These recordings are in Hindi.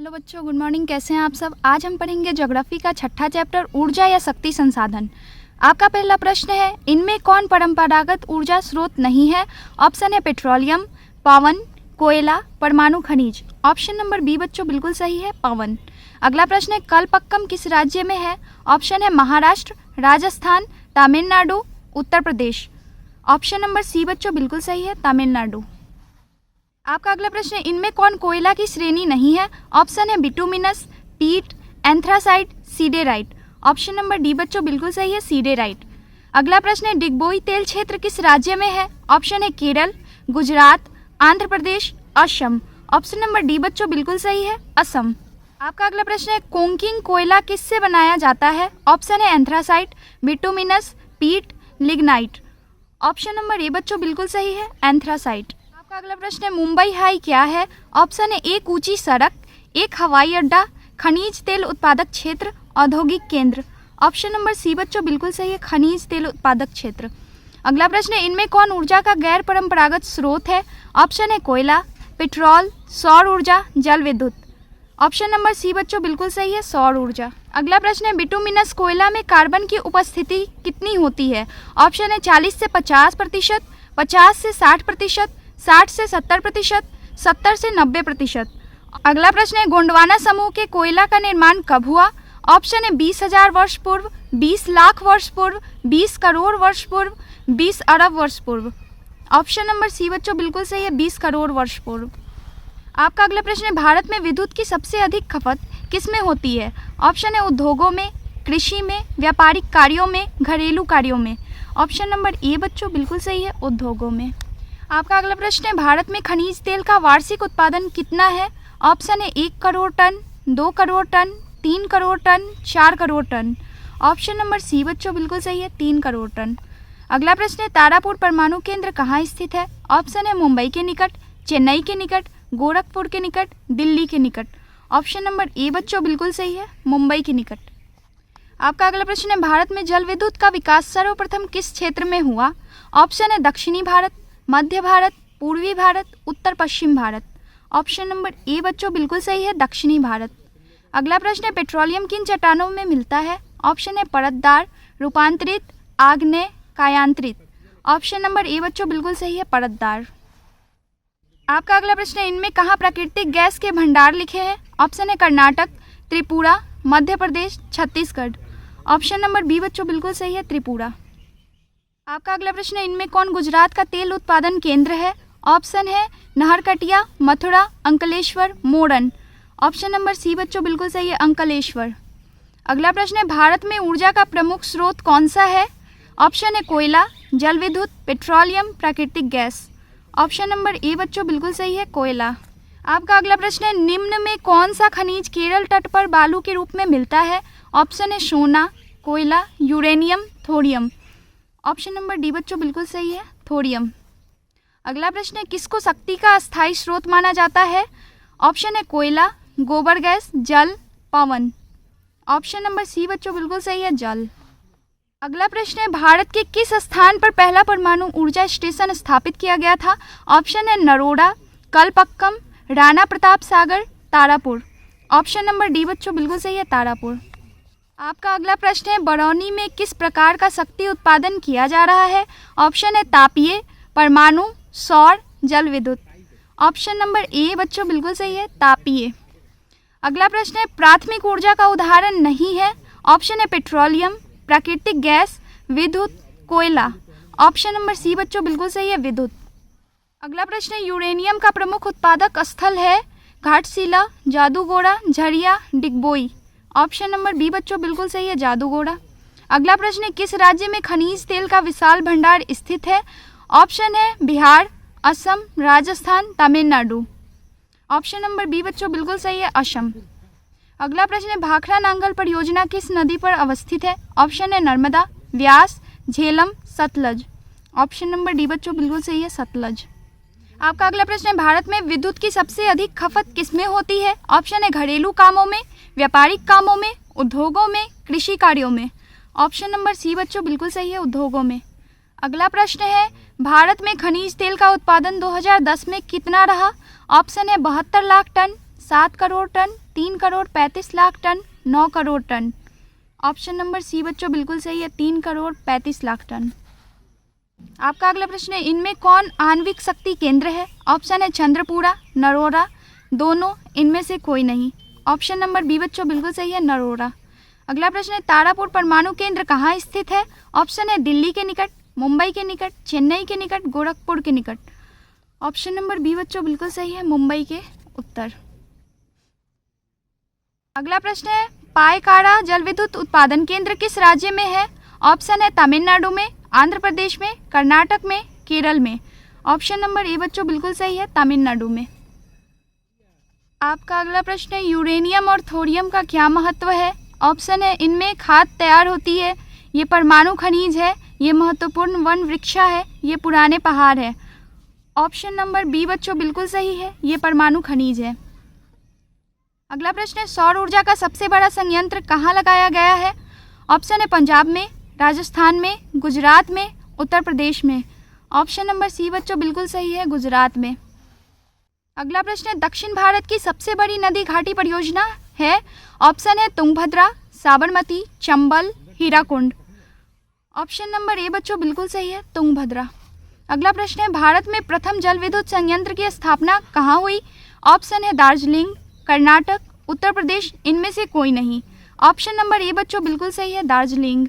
हेलो बच्चों, गुड मॉर्निंग। कैसे हैं आप सब। आज हम पढ़ेंगे ज्योग्राफी का छठा चैप्टर ऊर्जा या शक्ति संसाधन। आपका पहला प्रश्न है, इनमें कौन परंपरागत ऊर्जा स्रोत नहीं है। ऑप्शन है पेट्रोलियम, पवन, कोयला, परमाणु खनिज। ऑप्शन नंबर बी बच्चों बिल्कुल सही है, पवन। अगला प्रश्न है, कलपक्कम किस राज्य में है। ऑप्शन है Maharashtra, Rajasthan, Tamil Nadu, Uttar Pradesh. Option number C बच्चों बिल्कुल सही है, तमिलनाडु। आपका अगला प्रश्न है, इनमें कौन कोयला की श्रेणी नहीं है। ऑप्शन है बिटुमिनस, पीट, anthracite, siderite. Option number D बच्चों बिल्कुल सही है, सीडेराइट। अगला प्रश्न है, डिगबोई तेल क्षेत्र किस राज्य में है। ऑप्शन है Kerala, Gujarat, Andhra Pradesh, Assam. Option number D बच्चों बिल्कुल सही है, असम। आपका अगला प्रश्न है, कोकिंग कोयला किससे बनाया जाता है। ऑप्शन है एंथ्रासाइट, बिटुमिनस, पीट, लिग्नाइट। ऑप्शन नंबर ए बच्चों बिल्कुल सही है, एंथ्रासाइट। आपका अगला प्रश्न है, मुंबई हाई क्या है। ऑप्शन है एक ऊंची सड़क, एक हवाई अड्डा, खनिज तेल उत्पादक क्षेत्र, औद्योगिक केंद्र। ऑप्शन नंबर सी बच्चों बिल्कुल सही है, खनिज तेल उत्पादक क्षेत्र। अगला प्रश्न है, इनमें कौन ऊर्जा का गैर परंपरागत स्रोत है। ऑप्शन है कोयला, पेट्रोल, सौर ऊर्जा, जल विद्युत। ऑप्शन नंबर सी बच्चों बिल्कुल सही है, सौर ऊर्जा। अगला प्रश्न है, बिटुमिनस कोयला में कार्बन की उपस्थिति कितनी होती है। ऑप्शन है 40 से 50%, 50 से 60%, 60 से 70%, 70 से 90%। अगला प्रश्न है, गोंडवाना समूह के कोयला का निर्माण कब हुआ। ऑप्शन है 20,000 वर्ष पूर्व, 20 लाख वर्ष पूर्व, 20 करोड़ वर्ष पूर्व, 20 अरब वर्ष पूर्व। ऑप्शन नंबर सी बच्चों बिल्कुल सही है, 20 करोड़ वर्ष पूर्व। आपका अगला प्रश्न है, भारत में विद्युत की सबसे अधिक खपत किसमें होती है। ऑप्शन है उद्योगों में, कृषि में, व्यापारिक कार्यों में, घरेलू कार्यों में। ऑप्शन नंबर ए बच्चों बिल्कुल सही है, उद्योगों में। आपका अगला प्रश्न है, भारत में खनिज तेल का वार्षिक उत्पादन कितना है। ऑप्शन है 1 crore ton, 2 crore ton, 3 crore ton, 4 crore ton. Option number C बच्चों बिल्कुल सही है, 3 करोड़ टन। अगला प्रश्न है, तारापुर परमाणु केंद्र कहाँ स्थित है। ऑप्शन है मुंबई के निकट, चेन्नई के निकट, गोरखपुर के निकट, दिल्ली के निकट। ऑप्शन नंबर ए बच्चों बिल्कुल सही है, मुंबई के निकट। आपका अगला प्रश्न है, भारत में जल विद्युत का विकास सर्वप्रथम किस क्षेत्र में हुआ। ऑप्शन है दक्षिणी भारत, मध्य भारत, पूर्वी भारत, उत्तर पश्चिम भारत। ऑप्शन नंबर ए बच्चों बिल्कुल सही है, दक्षिणी भारत। अगला प्रश्न है, पेट्रोलियम किन चट्टानों में मिलता है। ऑप्शन है परतदार, रूपांतरित, आग्नेय, कायांतरित। ऑप्शन नंबर ए बच्चों बिल्कुल सही है, परतदार। आपका अगला प्रश्न है, इनमें कहाँ प्राकृतिक गैस के भंडार लिखे हैं। ऑप्शन है Karnataka, Tripura, Madhya Pradesh, Chhattisgarh. Option number B बच्चों बिल्कुल सही है, त्रिपुरा। आपका अगला प्रश्न है, इनमें कौन गुजरात का तेल उत्पादन केंद्र है। ऑप्शन है नहरकटिया, मथुरा, अंकलेश्वर, मोरन। ऑप्शन नंबर सी बच्चों बिल्कुल सही है, अंकलेश्वर। अगला प्रश्न है, भारत में ऊर्जा का प्रमुख स्रोत कौन सा है। ऑप्शन है कोयला, जल विद्युत, पेट्रोलियम, प्राकृतिक गैस। ऑप्शन नंबर ए बच्चों बिल्कुल सही है, कोयला। आपका अगला प्रश्न है, निम्न में कौन सा खनिज केरल तट पर बालू के रूप में मिलता है। ऑप्शन है सोना, कोयला, uranium, thorium. Option number D बच्चों बिल्कुल सही है, थोरियम। अगला प्रश्न है, किसको शक्ति का अस्थायी स्रोत माना जाता है। ऑप्शन है कोयला, गोबर गैस, जल, पवन। ऑप्शन नंबर सी बच्चों बिल्कुल सही है, जल। अगला प्रश्न है, भारत के किस स्थान पर पहला परमाणु ऊर्जा स्टेशन स्थापित किया गया था। ऑप्शन है Naroda, Kalpakkam, Rana Pratap Sagar, Tarapur. Option number D बच्चों बिल्कुल सही है, तारापुर। आपका अगला प्रश्न है, बरौनी में किस प्रकार का शक्ति उत्पादन किया जा रहा है। ऑप्शन है तापीय, परमाणु, सौर, जल विद्युत। ऑप्शन नंबर ए बच्चों बिल्कुल सही है, तापीय। अगला प्रश्न है, प्राथमिक ऊर्जा का उदाहरण नहीं है। ऑप्शन है पेट्रोलियम, प्राकृतिक गैस, विद्युत, कोयला। ऑप्शन नंबर सी बच्चों बिल्कुल सही है, विद्युत। अगला प्रश्न है, यूरेनियम का प्रमुख उत्पादक स्थल है Ghatshila, Jadugoda, Jharia, Digboi. Option number B बच्चों बिल्कुल सही है, जादूगोड़ा। अगला प्रश्न है, किस राज्य में खनिज तेल का विशाल भंडार स्थित है। ऑप्शन है Bihar, Assam, Rajasthan, Tamil Nadu. Option number B बच्चों बिल्कुल सही है, असम। अगला प्रश्न है, भाखड़ा नांगल परियोजना किस नदी पर अवस्थित है। ऑप्शन है Narmada, Vyas, Jhelum, Sutlej. Option number D बच्चों बिल्कुल सही है, सतलज। आपका अगला प्रश्न है, भारत में विद्युत की सबसे अधिक खपत किसमें होती है। ऑप्शन है घरेलू कामों में, व्यापारिक कामों में, उद्योगों में, कृषि कार्यों में। ऑप्शन नंबर सी बच्चों बिल्कुल सही है, उद्योगों में। अगला प्रश्न है, भारत में खनिज तेल का उत्पादन 2010 में कितना रहा। ऑप्शन है 72 lakh ton, 7 crore ton, 3 crore 35 lakh ton, 9 crore ton. Option number C बच्चों बिल्कुल सही है, 3 करोड़ 35 लाख टन। आपका अगला प्रश्न है, इनमें कौन आणविक शक्ति केंद्र है? ऑप्शन है चंद्रपुरा, नरोरा, दोनों, इनमें से कोई नहीं। ऑप्शन नंबर बी बच्चों बिल्कुल सही है, नरोरा। अगला प्रश्न है, तारापुर परमाणु केंद्र कहाँ स्थित है? ऑप्शन है दिल्ली के निकट, मुंबई के निकट, चेन्नई के निकट, गोरखपुर के निकट। ऑप्शन नंबर बी बच्चों बिल्कुल सही है, मुंबई के उत्तर। अगला प्रश्न है, पायकाड़ा जल विद्युत उत्पादन केंद्र किस राज्य में है? ऑप्शन है तमिलनाडु में, आंध्र प्रदेश में, कर्नाटक में, केरल में। ऑप्शन नंबर ए बच्चों बिल्कुल सही है, तमिलनाडु में। आपका अगला प्रश्न है, यूरेनियम और थोरियम का क्या महत्व है? ऑप्शन है इनमें खाद तैयार होती है, ये परमाणु खनिज है, ये महत्वपूर्ण वन वृक्षा है, ये पुराने पहाड़ है। ऑप्शन नंबर बी बच्चों बिल्कुल सही है, ये परमाणु खनिज है। अगला प्रश्न है, सौर ऊर्जा का सबसे बड़ा संयंत्र कहाँ लगाया गया है? ऑप्शन है पंजाब में, राजस्थान में, गुजरात में, उत्तर प्रदेश में। ऑप्शन नंबर सी बच्चों बिल्कुल सही है, गुजरात में। अगला प्रश्न है, दक्षिण भारत की सबसे बड़ी नदी घाटी परियोजना है? ऑप्शन है Tungabhadra, Sabarmati, Chambal, Hirakud. Option number A बच्चों बिल्कुल सही है, तुंगभद्रा। अगला प्रश्न है, भारत में प्रथम जल विद्युत संयंत्र की स्थापना कहाँ हुई? ऑप्शन है दार्जिलिंग, कर्नाटक, उत्तर प्रदेश, इनमें से कोई नहीं। ऑप्शन नंबर ए बच्चों बिल्कुल सही है, दार्जिलिंग।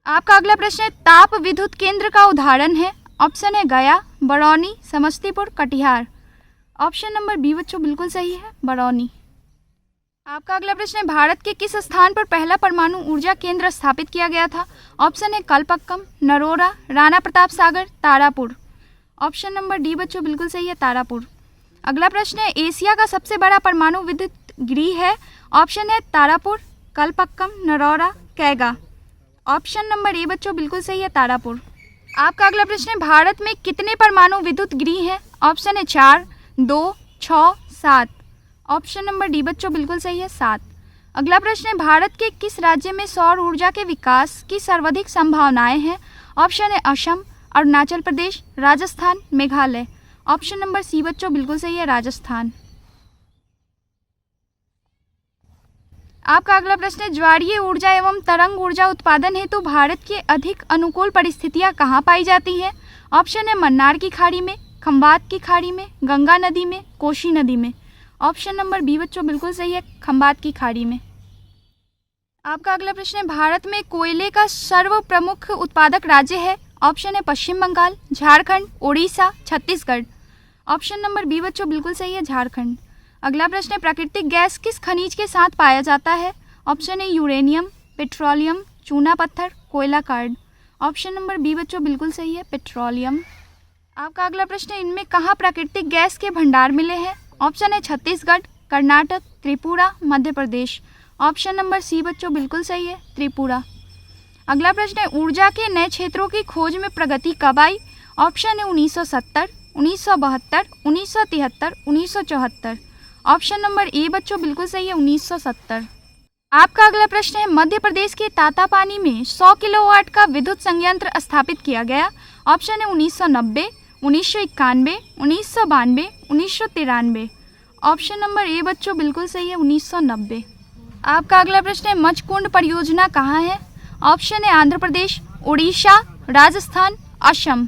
आपका अगला प्रश्न है, ताप विद्युत केंद्र का उदाहरण है? ऑप्शन है Gaya, Barauni, Samastipur, Katihar. Option number B बच्चों बिल्कुल सही है, बरौनी। आपका अगला प्रश्न है, भारत के किस स्थान पर पहला परमाणु ऊर्जा केंद्र स्थापित किया गया था? ऑप्शन है Kalpakkam, Narora, Rana Pratap Sagar, Tarapur. Option number D बच्चों बिल्कुल सही है, तारापुर। अगला प्रश्न है, एशिया का सबसे बड़ा परमाणु विद्युत गृह है? ऑप्शन है Tarapur, Kalpakkam, Narora, Kaiga. Option number A बच्चों बिल्कुल सही है, तारापुर। आपका अगला प्रश्न है, भारत में कितने परमाणु विद्युत गृह हैं? ऑप्शन है 4, 2, 6, 7। ऑप्शन नंबर डी बच्चों बिल्कुल सही है, 7। अगला प्रश्न है, भारत के किस राज्य में सौर ऊर्जा के विकास की सर्वाधिक संभावनाएं हैं? ऑप्शन है Assam, Arunachal Pradesh, Rajasthan, Meghalaya. Option number C बच्चों बिल्कुल सही है, राजस्थान। आपका अगला प्रश्न है, ज्वारीय ऊर्जा एवं तरंग ऊर्जा उत्पादन हेतु भारत की अधिक अनुकूल परिस्थितियां कहाँ पाई जाती हैं? ऑप्शन है मन्नार की खाड़ी में, खंबात की खाड़ी में, गंगा नदी में, कोसी नदी में। ऑप्शन नंबर बी बच्चों बिल्कुल सही है, खंबात की खाड़ी में। आपका अगला प्रश्न है, भारत में कोयले का सर्व प्रमुख उत्पादक राज्य है? ऑप्शन है Paschim Bengal, Jharkhand, Orissa, Chhattisgarh. Option number B बच्चों बिल्कुल सही है, झारखंड। अगला प्रश्न है, प्राकृतिक गैस किस खनिज के साथ पाया जाता है? ऑप्शन है यूरेनियम, पेट्रोलियम, चूना पत्थर, कोयला कार्ड। ऑप्शन नंबर बी बच्चों बिल्कुल सही है, पेट्रोलियम। आपका अगला प्रश्न है, इनमें कहाँ प्राकृतिक गैस के भंडार मिले हैं? ऑप्शन है Chhattisgarh, Karnataka, Tripura, Madhya Pradesh. Option number C बच्चों बिल्कुल सही है, त्रिपुरा। अगला प्रश्न है, ऊर्जा के नए क्षेत्रों की खोज में प्रगति कब आई? ऑप्शन है 1970, 1972, 1973, 1974। ऑप्शन नंबर ए बच्चों बिल्कुल सही है, 1970। आपका अगला प्रश्न है, मध्य प्रदेश के तातापानी में 100 किलोवाट का विद्युत संयंत्र स्थापित किया गया? ऑप्शन है 1990, 1991, 1992, 1993। ऑप्शन नंबर ए बच्चों बिल्कुल सही है, 1990। आपका अगला प्रश्न है, मचकुंड परियोजना कहाँ है? ऑप्शन है Andhra Pradesh, Orissa, Rajasthan, Assam.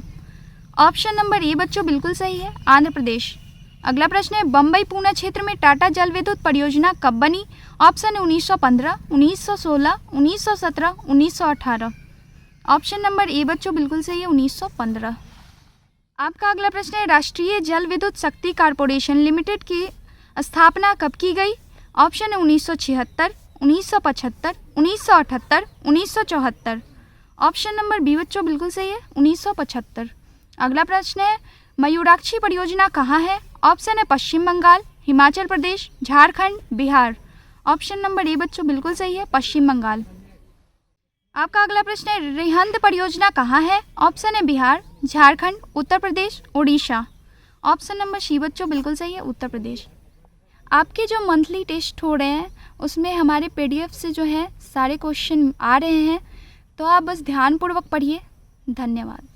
Option number A बच्चों बिल्कुल सही है, आंध्र प्रदेश। अगला प्रश्न है, बम्बई पूना क्षेत्र में टाटा जल विद्युत परियोजना कब बनी? ऑप्शन है 1915, 1916, 1917, 1918। ऑप्शन नंबर ए बच्चों बिल्कुल सही है, 1915। आपका अगला प्रश्न है, राष्ट्रीय जल विद्युत शक्ति कॉर्पोरेशन लिमिटेड की स्थापना कब की गई? ऑप्शन है 1976, 1975, 1978, 1974। ऑप्शन नंबर बी बच्चों बिल्कुल सही है, 1975। अगला प्रश्न है, मयूराक्षी परियोजना कहाँ है? ऑप्शन है Paschim Bengal, Himachal Pradesh, Jharkhand, Bihar. Option number A बच्चों बिल्कुल सही है, पश्चिम बंगाल। आपका अगला प्रश्न है, रिहंद परियोजना कहाँ है? ऑप्शन है Bihar, Jharkhand, Uttar Pradesh, Orissa. Option number C बच्चों बिल्कुल सही है, उत्तर प्रदेश। आपके जो मंथली टेस्ट हो रहे हैं उसमें हमारे PDF से जो है सारे क्वेश्चन आ रहे हैं, तो आप बस ध्यानपूर्वक पढ़िए। धन्यवाद।